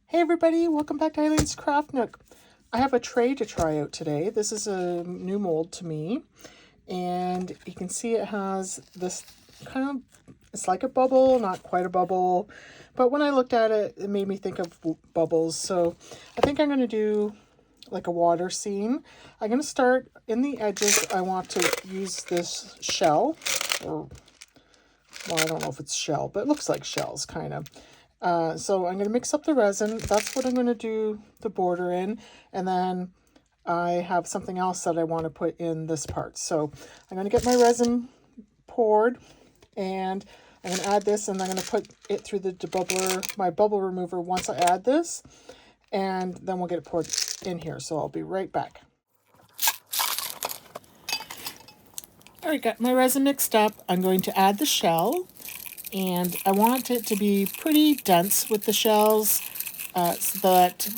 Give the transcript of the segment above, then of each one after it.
Hey everybody, welcome back to Eileen's Craft Nook. I have a tray to try out today. This is a new mold to me, and you can see it has this kind of, it's like a bubble, not quite a bubble, but when I looked at it, it made me think of bubbles. So I think I'm going to do like a water scene. I'm going to start in the edges. I want to use this shell, or, well, I don't know if it's shell, but it looks like shells kind of. So I'm going to mix up the resin. That's what I'm going to do the border in. And then I have something else that I want to put in this part. So I'm going to get my resin poured, and I'm going to add this, and I'm going to put it through the debubbler, my bubble remover, once I add this. And then we'll get it poured in here. So I'll be right back. All right, got my resin mixed up. I'm going to add the shell. And I want it to be pretty dense with the shells, so that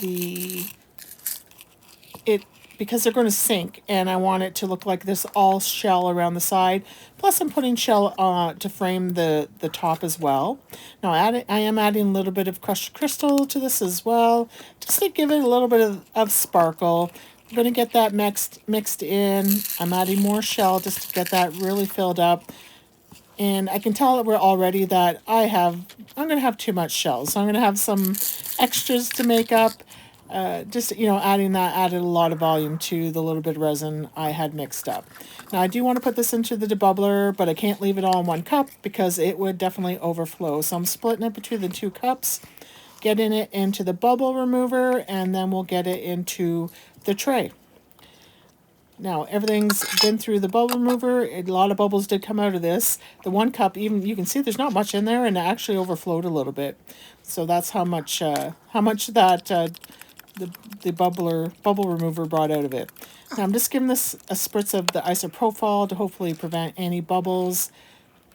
because they're going to sink, and I want it to look like this all shell around the side. Plus I'm putting shell to frame the top as well. Now I am adding a little bit of crushed crystal to this as well, just to give it a little bit of sparkle. I'm going to get that mixed in. I'm adding more shell just to get that really filled up. And I can tell already that I'm going to have too much shells. So I'm going to have some extras to make up. Just, added a lot of volume to the little bit of resin I had mixed up. Now I do want to put this into the debubbler, but I can't leave it all in one cup because it would definitely overflow. So I'm splitting it between the two cups, getting it into the bubble remover, and then we'll get it into the tray. Now, everything's been through the bubble remover. A lot of bubbles did come out of this. The one cup, even you can see there's not much in there, and it actually overflowed a little bit. So that's how much that the bubble remover brought out of it. Now I'm just giving this a spritz of the isopropyl to hopefully prevent any bubbles,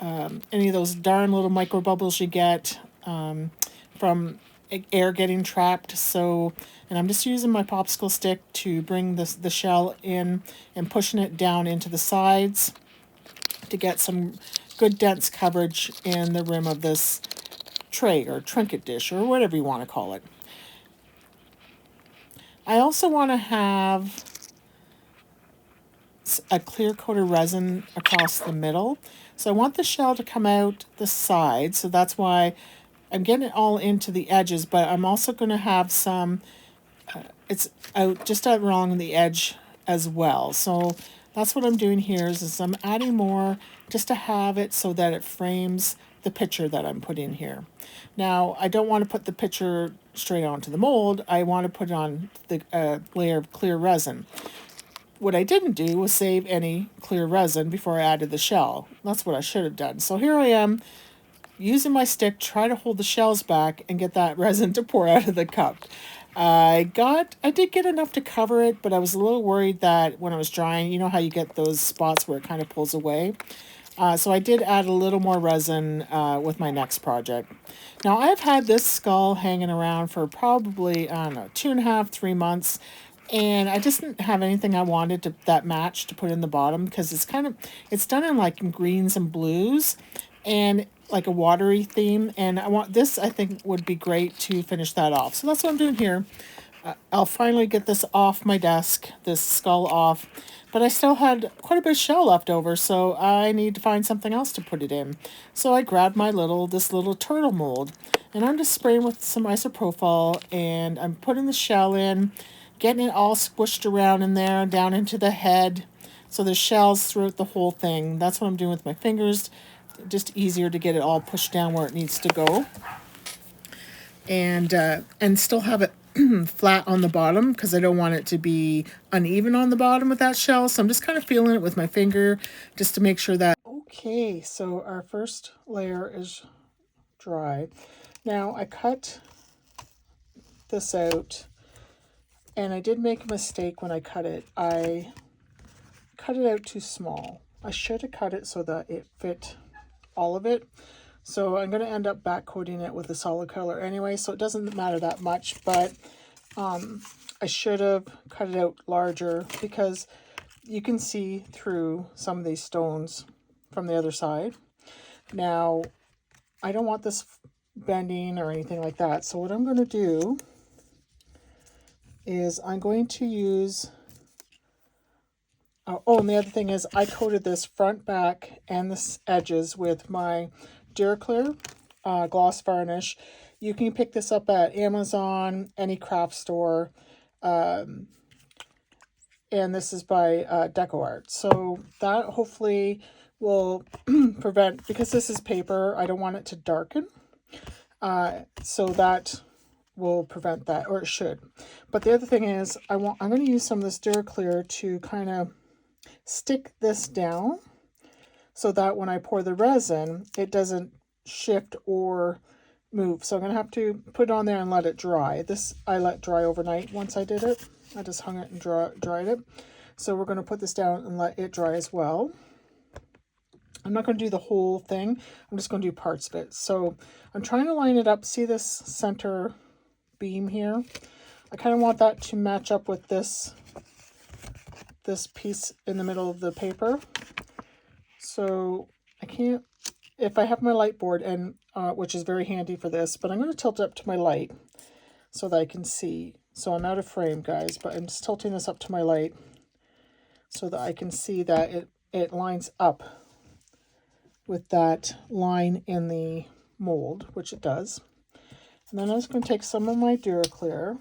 any of those darn little micro bubbles you get from air getting trapped. And I'm just using my popsicle stick to bring the shell in and pushing it down into the sides to get some good dense coverage in the rim of this tray or trinket dish or whatever you want to call it. I also want to have a clear coat of resin across the middle. So I want the shell to come out the side, so that's why I'm getting it all into the edges, but I'm also going to have some, it's out just out wrong the edge as well. So that's what I'm doing here is I'm adding more just to have it so that it frames the picture that I'm putting here. Now, I don't want to put the picture straight onto the mold. I want to put it on the layer of clear resin. What I didn't do was save any clear resin before I added the shell. That's what I should have done. So here I am, using my stick, try to hold the shells back and get that resin to pour out of the cup. I did get enough to cover it, but I was a little worried that when I was drying, you know how you get those spots where it kind of pulls away. So I did add a little more resin with my next project. Now I've had this skull hanging around for probably, I don't know, 2.5, 3 months. And I just didn't have anything I wanted that match to put in the bottom because it's done in like greens and blues and like a watery theme. And I think would be great to finish that off. So that's what I'm doing here. I'll finally get this off my desk, this skull off. But I still had quite a bit of shell left over, so I need to find something else to put it in. So I grabbed this little turtle mold, and I'm just spraying with some isopropyl, and I'm putting the shell in, getting it all squished around in there, down into the head, so there's shells throughout the whole thing. That's what I'm doing with my fingers, just easier to get it all pushed down where it needs to go. And still have it flat on the bottom because I don't want it to be uneven on the bottom with that shell. So I'm just kind of feeling it with my finger just to make sure that... Okay, so our first layer is dry. Now I cut this out, and I did make a mistake when I cut it. I cut it out too small. I should have cut it so that it fit all of it. So I'm going to end up back coating it with a solid color anyway, so it doesn't matter that much, but I should have cut it out larger because you can see through some of these stones from the other side. Now, I don't want this bending or anything like that, so what I'm going to do is I'm going to use, oh, and the other thing is I coated this front, back, and the edges with my Duraclear gloss varnish. You can pick this up at Amazon, any craft store, and this is by DecoArt. So that hopefully will prevent, because this is paper, I don't want it to darken. So that will prevent that, or it should. But the other thing is I'm going to use some of this Duraclear to kind of stick this down so that when I pour the resin, it doesn't shift or move. So I'm going to have to put it on there and let it dry. This I let dry overnight once I did it. I just hung it and dried it. So we're going to put this down and let it dry as well. I'm not going to do the whole thing. I'm just going to do parts of it. So I'm trying to line it up. See this center beam here? I kind of want that to match up with this piece in the middle of the paper. So I can't, if I have my light board, and which is very handy for this, but I'm going to tilt it up to my light so that I can see. So I'm out of frame, guys, but I'm just tilting this up to my light so that I can see that it lines up with that line in the mold, which it does. And then I'm just going to take some of my Duraclear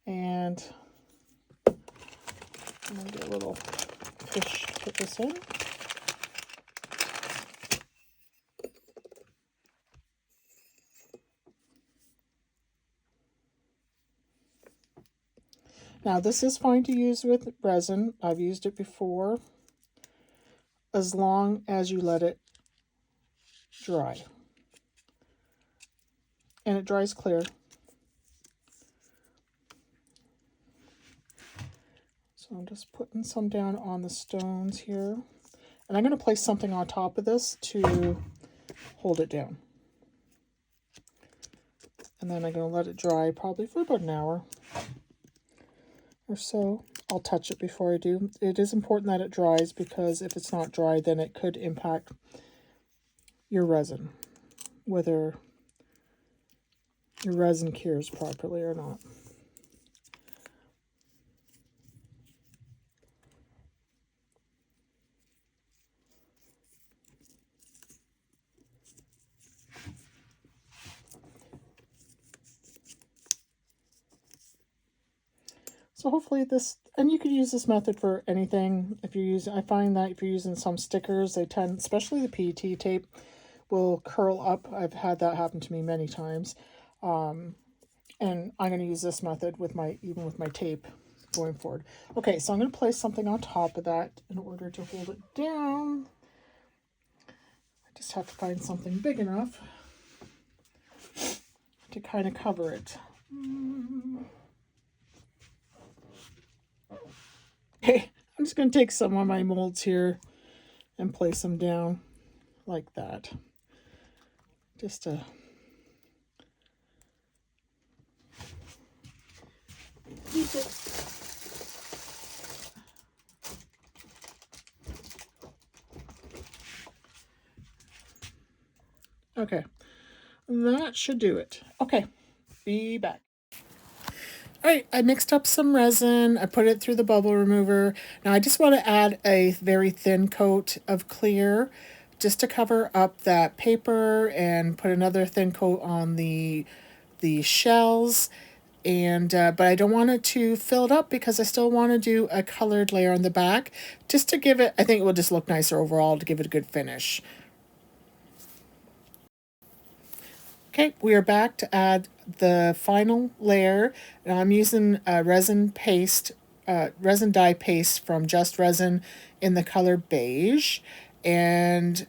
and I'm going to get a little fish to put this in. Now this is fine to use with resin. I've used it before, as long as you let it dry. And it dries clear. So I'm just putting some down on the stones here. And I'm going to place something on top of this to hold it down. And then I'm going to let it dry probably for about an hour or so. I'll touch it before I do. It is important that it dries, because if it's not dry, then it could impact your resin, whether your resin cures properly or not. So hopefully this, and you could use this method for anything. If you're using, I find that if you're using some stickers, they tend, especially the PET tape, will curl up. I've had that happen to me many times. And I'm going to use this method with even with my tape going forward. Okay, so I'm going to place something on top of that in order to hold it down. I just have to find something big enough to kind of cover it. Okay, I'm just going to take some of my molds here and place them down like that. Just to keep it. Okay, that should do it. Okay, be back. All right, I mixed up some resin. I put it through the bubble remover. Now I just want to add a very thin coat of clear just to cover up that paper, and put another thin coat on the shells. And but I don't want it to fill it up, because I still want to do a colored layer on the back, just to give it, I think it will just look nicer overall to give it a good finish. Okay, we are back to add the final layer. Now I'm using resin dye paste from Just Resin in the color beige, and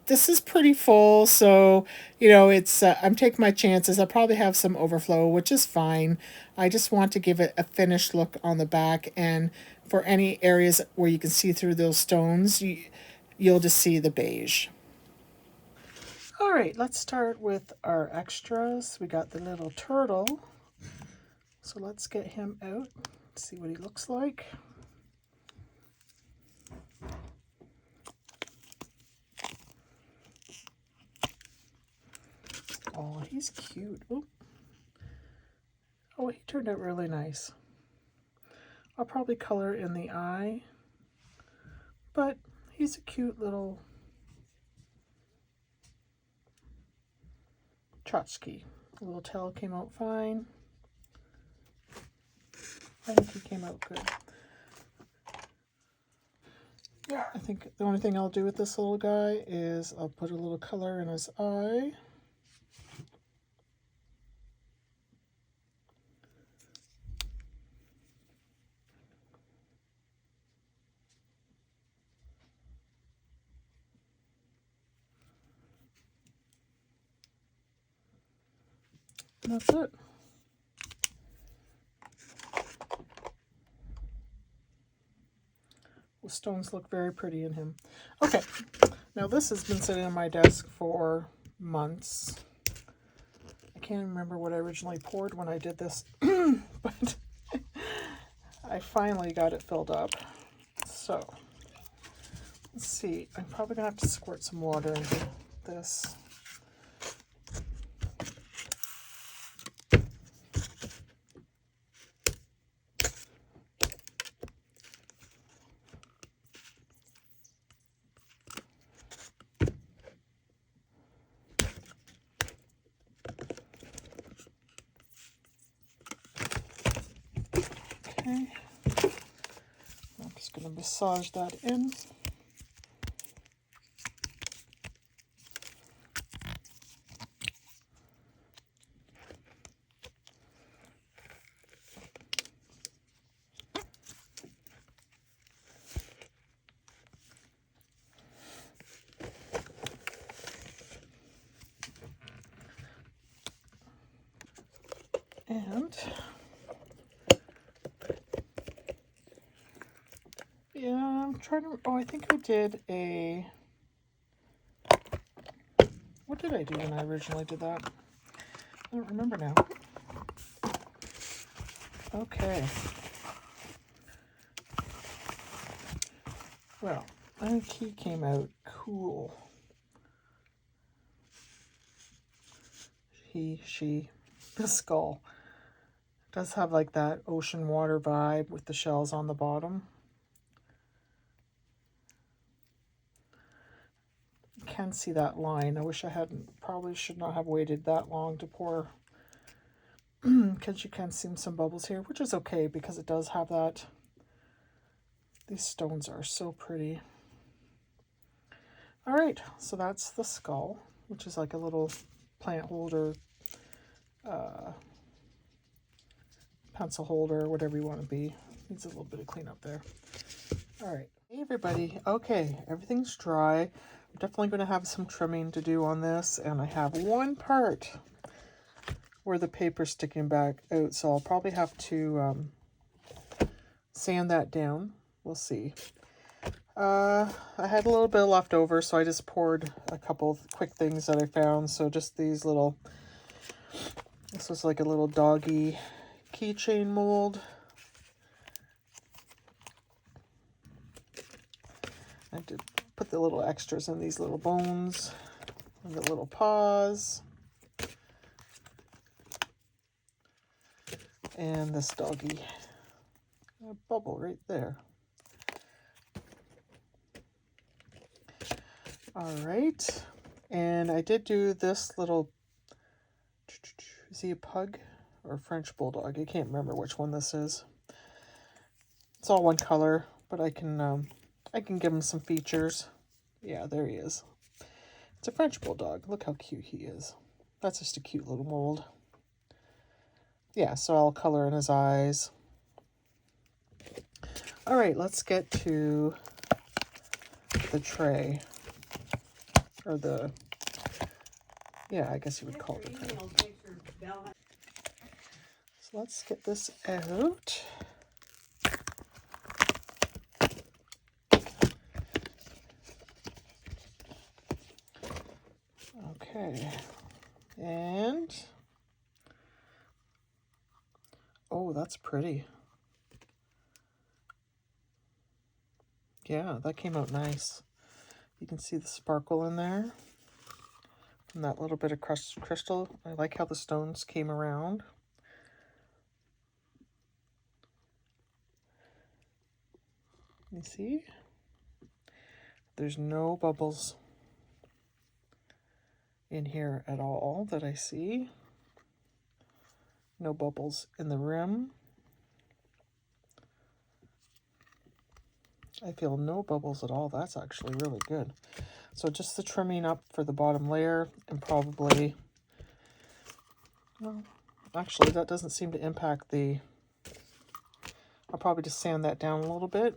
this is pretty full, so it's I'm taking my chances. I'll probably have some overflow, which is fine. I just want to give it a finished look on the back, and for any areas where you can see through those stones, you'll just see the beige. All right, let's start with our extras. We got the little turtle. So let's get him out, see what he looks like. Oh, he's cute. Ooh. Oh, he turned out really nice. I'll probably color in the eye, but he's a cute little tchotchke. The little tail came out fine. I think he came out good. Yeah, I think the only thing I'll do with this little guy is I'll put a little color in his eye. And that's it. The stones look very pretty in him. Okay, now this has been sitting on my desk for months. I can't remember what I originally poured when I did this, but I finally got it filled up. So, let's see. I'm probably going to have to squirt some water into this. Okay. I'm just going to massage that in. And yeah, I'm trying to, oh, I think I did a, what did I do when I originally did that? I don't remember now. Okay. Well, I think he came out cool. She, the skull. It does have like that ocean water vibe with the shells on the bottom. You can see that line. I wish I hadn't, probably should not have waited that long to pour, because you can see some bubbles here, which is okay because it does have that. These stones are so pretty. All right, so that's the skull, which is like a little plant holder, pencil holder, whatever you want to be. Needs a little bit of cleanup there. All right. Hey, everybody. Okay, everything's dry. I'm definitely going to have some trimming to do on this, and I have one part where the paper's sticking back out, so I'll probably have to sand that down. We'll see. I had a little bit left over, so I just poured a couple of quick things that I found. So just these little, this was like a little doggy keychain mold. I did put the little extras in these little bones and the little paws. And this doggy, a bubble right there. All right, and I did do this little, is he a pug or French bulldog? I can't remember which one this is. It's all one color, but I can give him some features. Yeah, there he is. It's a French bulldog. Look how cute he is. That's just a cute little mold. Yeah, so I'll color in his eyes. All right, let's get to the tray. Or the, yeah, I guess you would call it the tray. So let's get this out. Okay, and, oh, that's pretty. Yeah, that came out nice. You can see the sparkle in there. And that little bit of crystal. I like how the stones came around. You see? There's no bubbles in here at all that I see. No bubbles in the rim. I feel no bubbles at all. That's actually really good. So just the trimming up for the bottom layer, and probably, well, actually that doesn't seem to impact the, I'll probably just sand that down a little bit.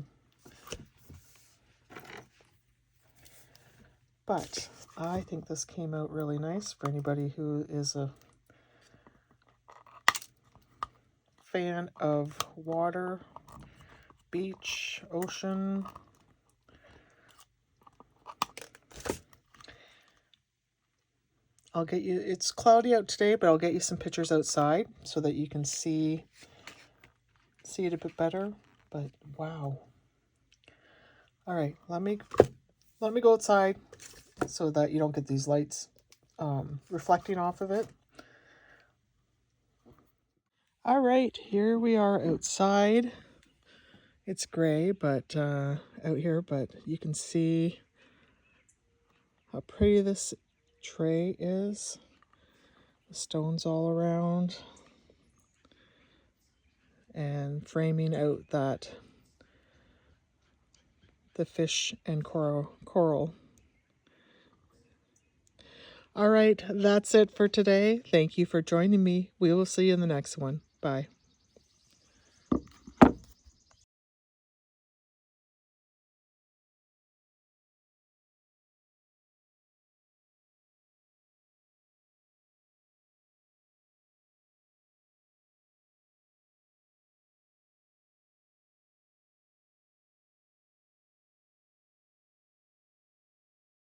But I think this came out really nice for anybody who is a fan of water, beach, ocean. I'll get you, it's cloudy out today, but I'll get you some pictures outside so that you can see it a bit better. But wow. All right, let me go outside so that you don't get these lights reflecting off of it. All right, here we are outside. It's gray, but out here, but you can see how pretty this tray is. The stones all around and framing out that the fish and coral. All right, that's it for today. Thank you for joining me. We will see you in the next one. Bye.